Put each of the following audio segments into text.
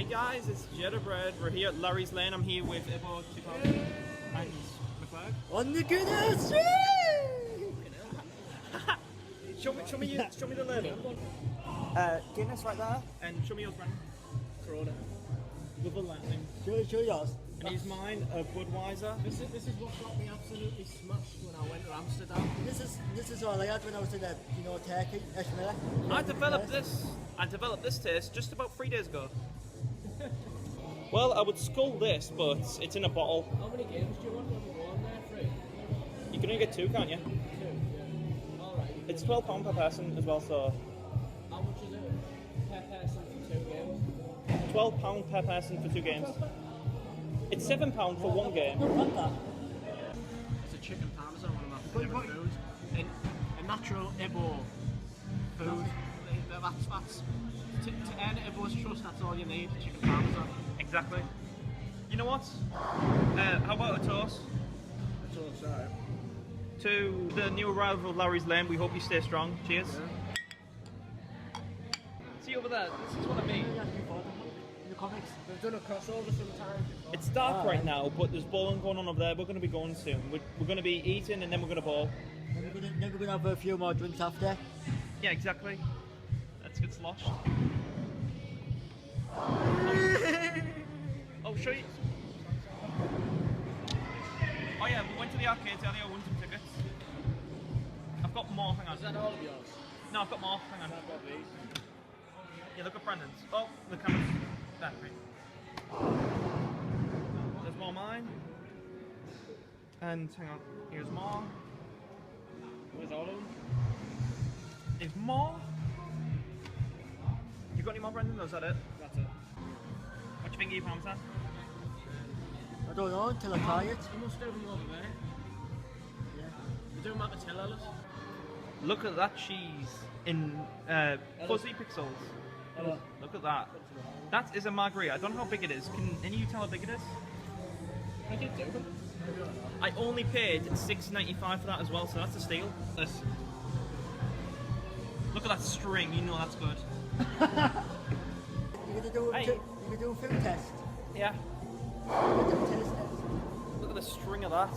Hey guys, it's Bread. We're here at Larry's Lane. I'm here with Ibbo and McLurg. On the goodness! show me the label. Guinness right there. And show me yours, Brandon. Corona. With a Lightning. Show yours. And here's mine, a Budweiser. This is what got me absolutely smashed when I went to Amsterdam. This is all I had when I was in Turkey, Ishmael. I developed this taste just about 3 days ago. Well, I would scull this, but it's in a bottle. How many games do you want when we go on there? 3? You can only get 2, can't you? 2, yeah. Alright. It's £12 per person as well, so... How much is it per person for 2 games? £12 per person for 2 games. It's £7 for 1 game. It's a chicken parmesan, one of my favourite foods. A natural Ibbo food. That's to earn Ibbo's trust, that's all you need, chicken parmesan. Exactly. You know what? How about a toast? That's all sorry. To the new arrival of Larry's Lane, we hope you stay strong. Cheers. Yeah. See over there, this is what I mean. The comics. We've done a crossover sometimes. It's dark right now, but there's bowling going on over there. We're going to be going soon. We're going to be eating and then we're going to bowl. Then we're going to have a few more drinks after. Yeah, exactly. Let's get sloshed. Oh, show you. Oh yeah, we went to the arcades earlier, won some tickets. I've got more, hang on. Is that all of yours? No, I've got more, hang on. I've got these. Yeah, look at Brandon's. Oh, the camera's there, right. There's more mine. And hang on, here's more. Where's all of them? There's more. You got any more, Brendan? Or is that it? That's it. What do you think of your parmesan? I don't know until I try it. You must do them over there. Yeah. You're doing Maccatellas. Look at that cheese in fuzzy pixels. Hello. Look at that. That is a margarita. I don't know how big it is. Can any of you tell how big it is? I can do them. I only paid $6.95 for that as well, so that's a steal. This. Look at that string. You know that's good. You're going to do a food test. Yeah. You're going to do a taste test. Look at the string of that.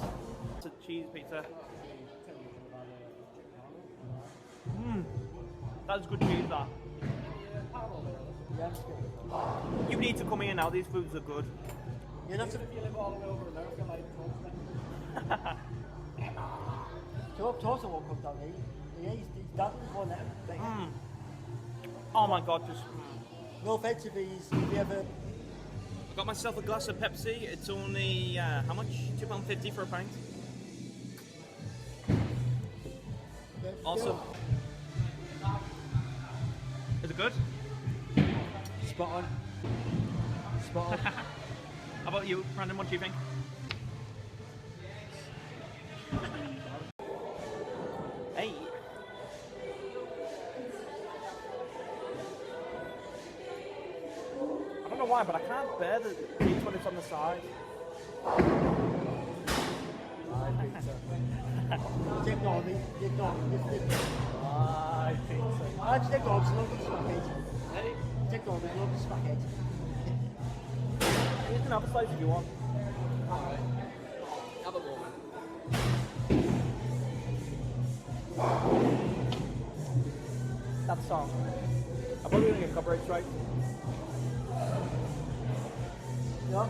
It's a cheese pizza. That's good cheese, that. Yeah. You need to come here now. These foods are good. Yeah, that's If you live all the way over America, like Toaster won't come down here. Yeah, he's done before now. Oh my god, just. No offense if he ever. I got myself a glass of Pepsi. It's only how much? £2.50 for a pint. Awesome. Is it good? Spot on. Spot on. How about you, Brandon? What do you think? Hey. I don't know why, but I can't bear the cheese when it's on the side. Ignore me. Ignore me. I think so. I just ignore me. Look at smackhead. Hey, Ignore me. Look at smackhead. you can have a slice if you want. alright. Have a moment. That song. I'm probably gonna get copyright strike. Yeah.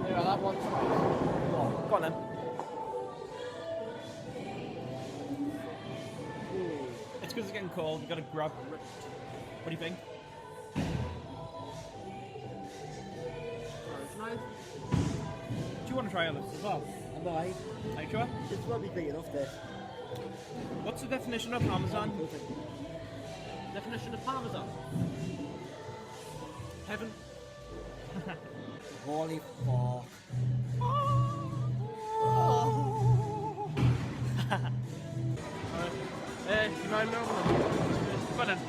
Yeah, that one's Go on then. It's because it's getting cold. You gotta grab. What do you think? nice. Do you want to try this as well? I'm alright. Are you sure? This will be big enough, this. What's the definition of parmesan? Definition of parmesan. Heaven. Holy fuck. You mind me over them? Go on then.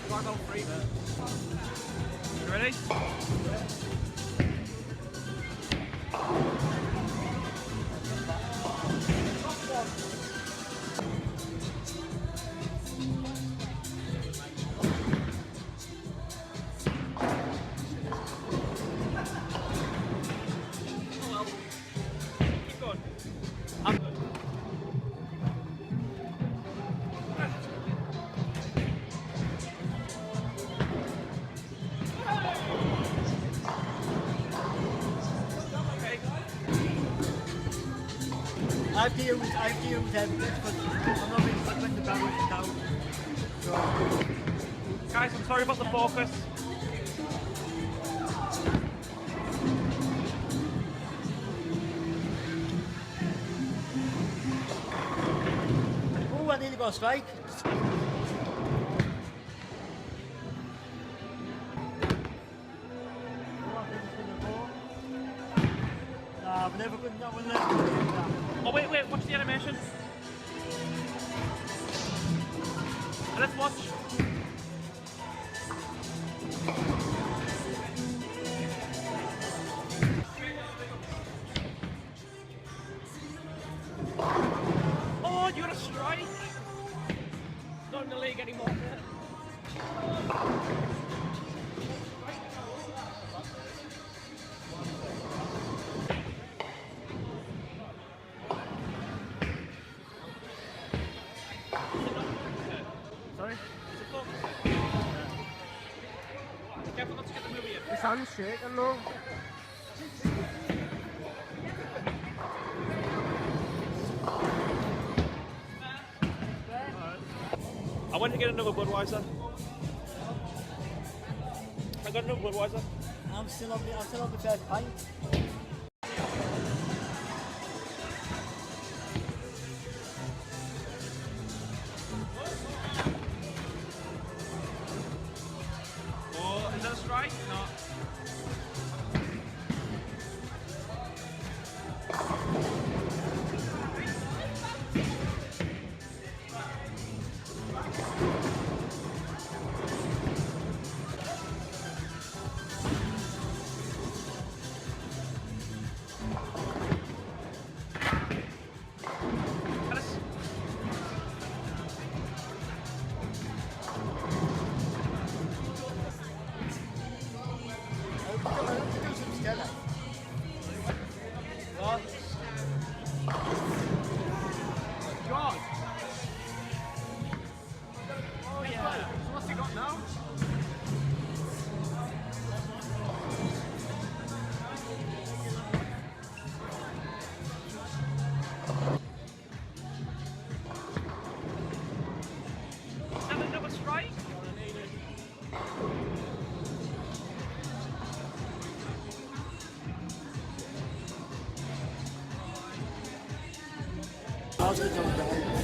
You want to go free there? You ready? I have to use this because I'm not really good with the barrels down. So, Guys, I'm sorry about the focus. oh, I nearly got a strike. Nah, we're never good. No, we're never good at that. Oh wait, watch the animation. Let's watch. Oh, you got a strike. Not in the league anymore. Sorry? Is it focused? Be careful not to get the movie in. His hand's shaking though. I went to get another Budweiser. I got another Budweiser. I'm still on the first pint. Oh, is that a strike? No. God! Oh yeah. So what's he got now? Is that another strike?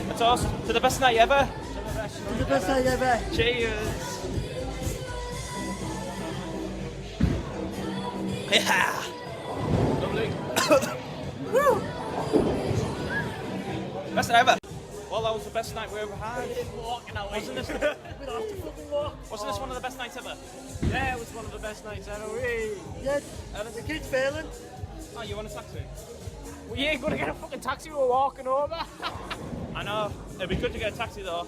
A toast to the best night ever. It's the best night ever. Cheers. Yeah. Lovely. Woo. Best night ever. Well, that was the best night we ever had. Walking away. Wasn't this? We don't have to fucking walk. Wasn't this one of the best nights ever? Yeah, it was one of the best nights ever. Whee! Yeah, the kid's failing. Oh, you want a taxi? We ain't gonna get a fucking taxi, we're walking over. I know. It'd be good to get a taxi though.